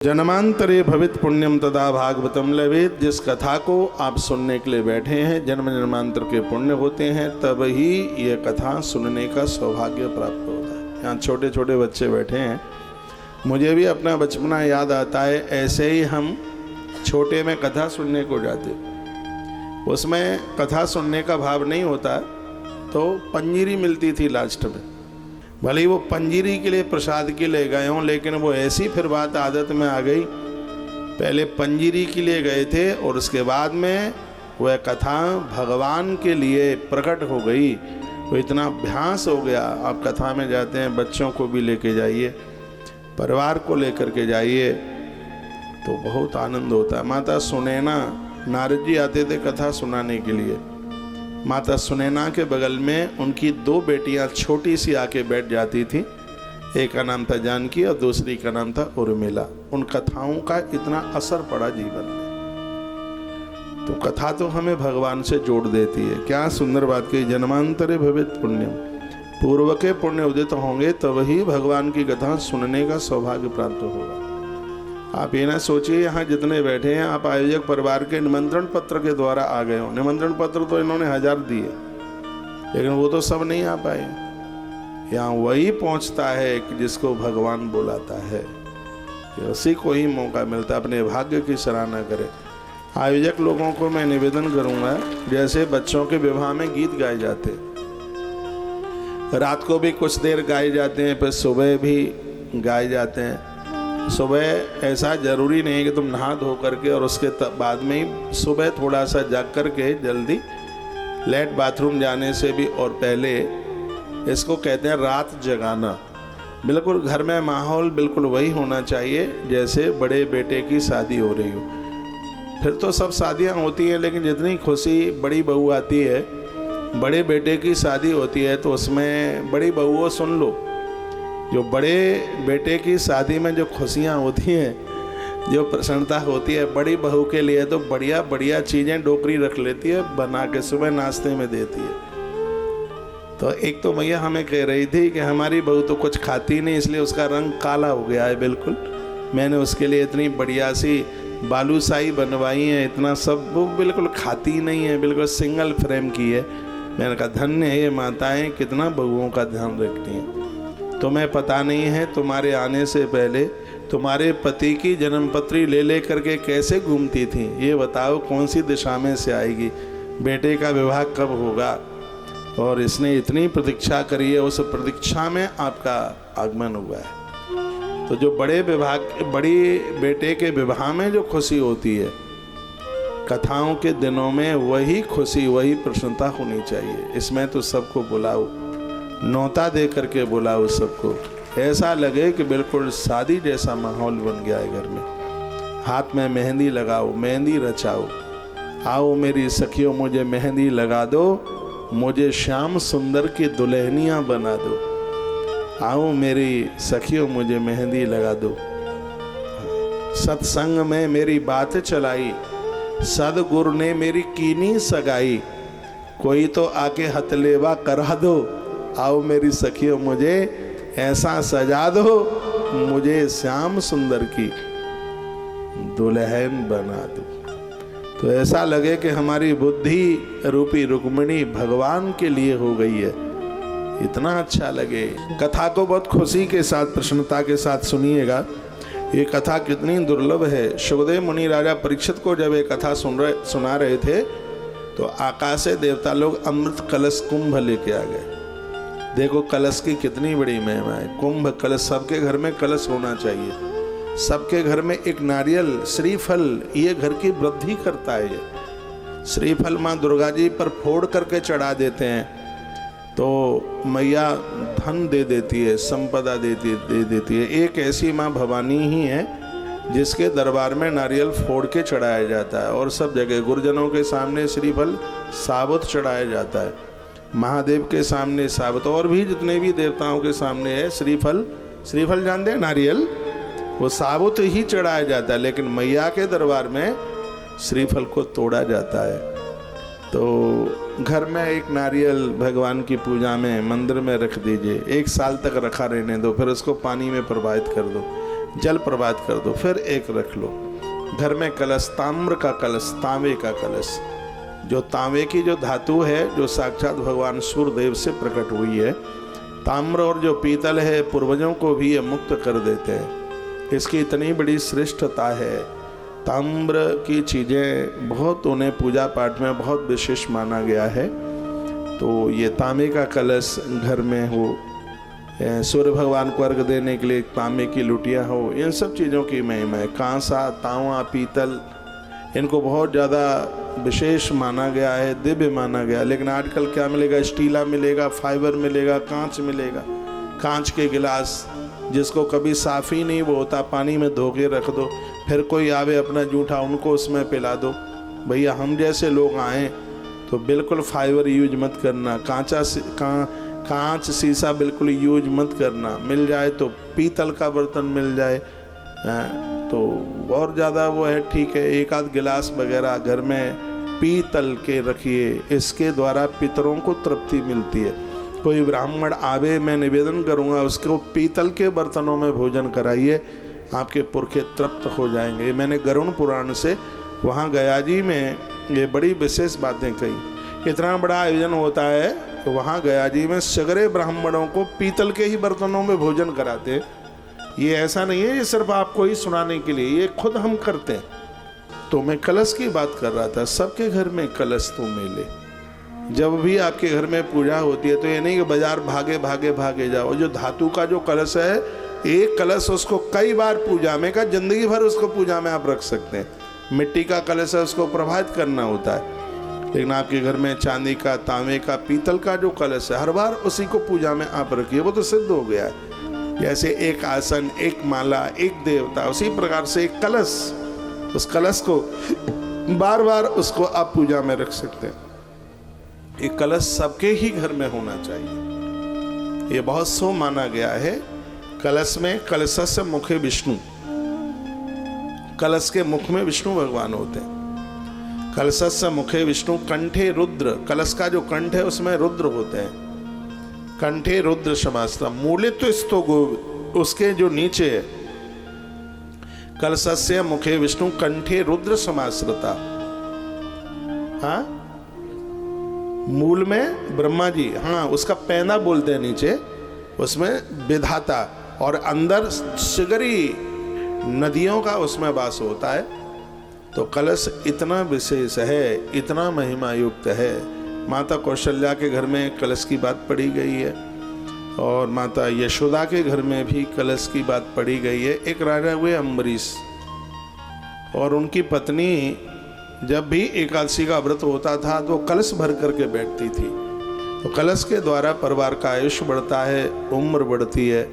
जन्मांतरे भवित पुण्यम तदा भागवतम लभेत। जिस कथा को आप सुनने के लिए बैठे हैं, जन्म जन्मांतर के पुण्य होते हैं, तब ही यह कथा सुनने का सौभाग्य प्राप्त होता है। यहाँ छोटे छोटे बच्चे बैठे हैं, मुझे भी अपना बचपना याद आता है। ऐसे ही हम छोटे में कथा सुनने को जाते, उसमें कथा सुनने का भाव नहीं होता, तो पंजीरी मिलती थी लास्ट में। भले ही वो पंजीरी के लिए प्रसाद के लिए गए हों, लेकिन वो ऐसी फिर बात आदत में आ गई, पहले पंजीरी के लिए गए थे और उसके बाद में वह कथा भगवान के लिए प्रकट हो गई। वो इतना अभ्यास हो गया। आप कथा में जाते हैं, बच्चों को भी लेके जाइए, परिवार को लेकर के जाइए, तो बहुत आनंद होता है। माता सुनैना, नारद जी आते थे कथा सुनाने के लिए। माता सुनैना के बगल में उनकी दो बेटियां छोटी सी आके बैठ जाती थी। एक का नाम था जानकी और दूसरी का नाम था उर्मिला। उन कथाओं का इतना असर पड़ा जीवन में। तो कथा तो हमें भगवान से जोड़ देती है। क्या सुंदर बात कही, जन्मांतरे भवित पुण्यम, पूर्व के पुण्य उदित होंगे तब ही भगवान की कथा सुनने का सौभाग्य प्राप्त होगा। आप ये ना सोचिए यहाँ जितने बैठे हैं आप आयोजक परिवार के निमंत्रण पत्र के द्वारा आ गए हो। निमंत्रण पत्र तो इन्होंने 1000 दिए, लेकिन वो तो सब नहीं आ पाए। यहाँ वही पहुँचता है कि जिसको भगवान बुलाता है, उसी को ही मौका मिलता है। अपने भाग्य की सराहना करें। आयोजक लोगों को मैं निवेदन करूँगा, जैसे बच्चों के विवाह में गीत गाए जाते, रात को भी कुछ देर गाए जाते हैं, फिर सुबह भी गाए जाते हैं। सुबह ऐसा ज़रूरी नहीं है कि तुम नहा धो करके और उसके बाद में ही, सुबह थोड़ा सा जाग करके जल्दी लेट बाथरूम जाने से भी और पहले, इसको कहते हैं रात जगाना। बिल्कुल घर में माहौल बिल्कुल वही होना चाहिए जैसे बड़े बेटे की शादी हो रही हो। फिर तो सब शादियां होती हैं, लेकिन जितनी खुशी बड़ी बहू आती है, बड़े बेटे की शादी होती है, तो उसमें बड़ी बहुओं सुन लो, जो बड़े बेटे की शादी में जो खुशियाँ होती हैं, जो प्रसन्नता होती है, बड़ी बहू के लिए तो बढ़िया बढ़िया चीज़ें डोकरी रख लेती है, बना के सुबह नाश्ते में देती है। तो एक तो मैया हमें कह रही थी कि हमारी बहू तो कुछ खाती नहीं, इसलिए उसका रंग काला हो गया है बिल्कुल। मैंने उसके लिए इतनी बढ़िया सी बालूशाही बनवाई है, इतना सब, वो बिल्कुल खाती नहीं है, बिल्कुल सिंगल फ्रेम की है। मैंने कहा धन्य है ये माताएँ, कितना बहुओं का ध्यान रखती हैं। तुम्हें पता नहीं है, तुम्हारे आने से पहले तुम्हारे पति की जन्मपत्री ले करके कैसे घूमती थी। ये बताओ कौन सी दिशा में से आएगी, बेटे का विवाह कब होगा, और इसने इतनी प्रतीक्षा करी है, उस प्रतीक्षा में आपका आगमन हुआ है। तो जो बड़ी बेटे के विवाह में जो खुशी होती है, कथाओं के दिनों में वही खुशी, वही प्रसन्नता होनी चाहिए। इसमें तो सबको बुलाओ, नौता दे करके बुलाओ सबको, ऐसा लगे कि बिल्कुल शादी जैसा माहौल बन गया है घर में। हाथ में मेहंदी लगाओ, मेहंदी रचाओ, आओ मेरी सखियों मुझे मेहंदी लगा दो, मुझे श्याम सुंदर की दुल्हनियाँ बना दो। आओ मेरी सखियों मुझे मेहंदी लगा दो। सत्संग में मेरी बात चलाई, सदगुरु ने मेरी कीनी सगाई, कोई तो आके हथलेवा करा दो। आओ मेरी सखियों मुझे ऐसा सजा दो, मुझे श्याम सुंदर की दुल्हन बना दो। तो ऐसा लगे कि हमारी बुद्धि रूपी रुक्मिणी भगवान के लिए हो गई है, इतना अच्छा लगे। कथा को बहुत खुशी के साथ, प्रसन्नता के साथ सुनिएगा। ये कथा कितनी दुर्लभ है। सुखदेव मुनि राजा परीक्षित को जब ये कथा सुना रहे थे, तो आकाश से देवता लोग अमृत कलश कुंभ लेके आ गए। देखो कलश की कितनी बड़ी महिमा है। कुंभ कलश, सबके घर में कलश होना चाहिए, सबके घर में एक नारियल, श्रीफल, ये घर की वृद्धि करता है। ये श्रीफल माँ दुर्गा जी पर फोड़ करके चढ़ा देते हैं, तो मैया धन दे देती है, संपदा दे देती है। एक ऐसी माँ भवानी ही है जिसके दरबार में नारियल फोड़ के चढ़ाया जाता है, और सब जगह गुरुजनों के सामने श्रीफल साबुत चढ़ाया जाता है, महादेव के सामने साबुत, और भी जितने भी देवताओं के सामने है श्रीफल जानते हैं, नारियल, वो साबुत ही चढ़ाया जाता है। लेकिन मैया के दरबार में श्रीफल को तोड़ा जाता है। तो घर में एक नारियल भगवान की पूजा में मंदिर में रख दीजिए, 1 साल तक रखा रहने दो, फिर उसको पानी में प्रवाहित कर दो। जल प्रवाहित कर दो, फिर एक रख लो। घर में कलश, ताम्र का कलश, तांबे का कलश, जो तांबे की जो धातु है जो साक्षात भगवान सूर्यदेव से प्रकट हुई है। ताम्र और जो पीतल है पूर्वजों को भी ये मुक्त कर देते हैं, इसकी इतनी बड़ी श्रेष्ठता है। ताम्र की चीज़ें बहुत, उन्हें पूजा पाठ में बहुत विशेष माना गया है। तो ये तांबे का कलश घर में हो, सूर्य भगवान को अर्घ देने के लिए तांबे की लुटियाँ हो, इन सब चीज़ों की महिमा है। कांसा, तांवा, पीतल, इनको बहुत ज़्यादा विशेष माना गया है, दिव्य माना गया। लेकिन आजकल क्या मिलेगा? स्टीला मिलेगा, फाइबर मिलेगा, कांच मिलेगा, कांच के गिलास जिसको कभी साफ ही नहीं वो होता, पानी में धो के रख दो, फिर कोई आवे अपना जूठा उनको उसमें पिला दो। भैया हम जैसे लोग आएँ तो बिल्कुल फाइबर यूज मत करना, कांच शीशा बिल्कुल यूज मत करना। मिल जाए तो पीतल का बर्तन मिल जाए तो और ज़्यादा वो है, ठीक है। एक आध गिलास वगैरह घर में पीतल के रखिए, इसके द्वारा पितरों को तृप्ति मिलती है। कोई ब्राह्मण आवे, मैं निवेदन करूँगा उसको पीतल के बर्तनों में भोजन कराइए, आपके पुरखे तृप्त हो जाएंगे। मैंने गरुड़ पुराण से वहाँ गया जी में ये बड़ी विशेष बातें कही। इतना बड़ा आयोजन होता है तो वहाँ गया जी में सगरे ब्राह्मणों को पीतल के ही बर्तनों में भोजन कराते। ये ऐसा नहीं है ये सिर्फ आपको ही सुनाने के लिए, ये खुद हम करते हैं। तो मैं कलश की बात कर रहा था, सबके घर में कलश तो मिले। जब भी आपके घर में पूजा होती है तो ये नहीं कि बाजार भागे भागे भागे जाओ। जो धातु का जो कलश है, एक कलश उसको कई बार पूजा में का, जिंदगी भर उसको पूजा में आप रख सकते हैं। मिट्टी का कलश है, उसको प्रभावित करना होता है। लेकिन आपके घर में चांदी का, तांबे का, पीतल का जो कलश है, हर बार उसी को पूजा में आप रखिए, वो तो सिद्ध हो गया है। जैसे एक आसन, एक माला, एक देवता, उसी प्रकार से एक कलश, उस कलश को बार बार उसको आप पूजा में रख सकते हैं। एक कलश सबके ही घर में होना चाहिए, ये बहुत शुभ माना गया है। कलश में, कलशस्य मुखे विष्णु, कलश के मुख में विष्णु भगवान होते हैं। कलशस्य मुखे विष्णु, कंठे रुद्र, कलश का जो कंठ है उसमें रुद्र होते हैं। कंठे रुद्र समास्ता, मूलित्व स्तो गो, उसके जो नीचे कलशस्य मुखे विष्णु, कंठे रुद्र समाश्रिता। हाँ, मूल में ब्रह्मा जी, हाँ उसका पैना बोलते हैं नीचे, उसमें विधाता, और अंदर सिगरी नदियों का उसमें वास होता है। तो कलश इतना विशेष है, इतना महिमा युक्त है। माता कौशल्या के घर में कलश की बात पढ़ी गई है, और माता यशोदा के घर में भी कलश की बात पढ़ी गई है। एक राजा हुए अम्बरीश, और उनकी पत्नी जब भी एकादशी का व्रत होता था तो कलश भर करके बैठती थी। तो कलश के द्वारा परिवार का आयुष्य बढ़ता है, उम्र बढ़ती है।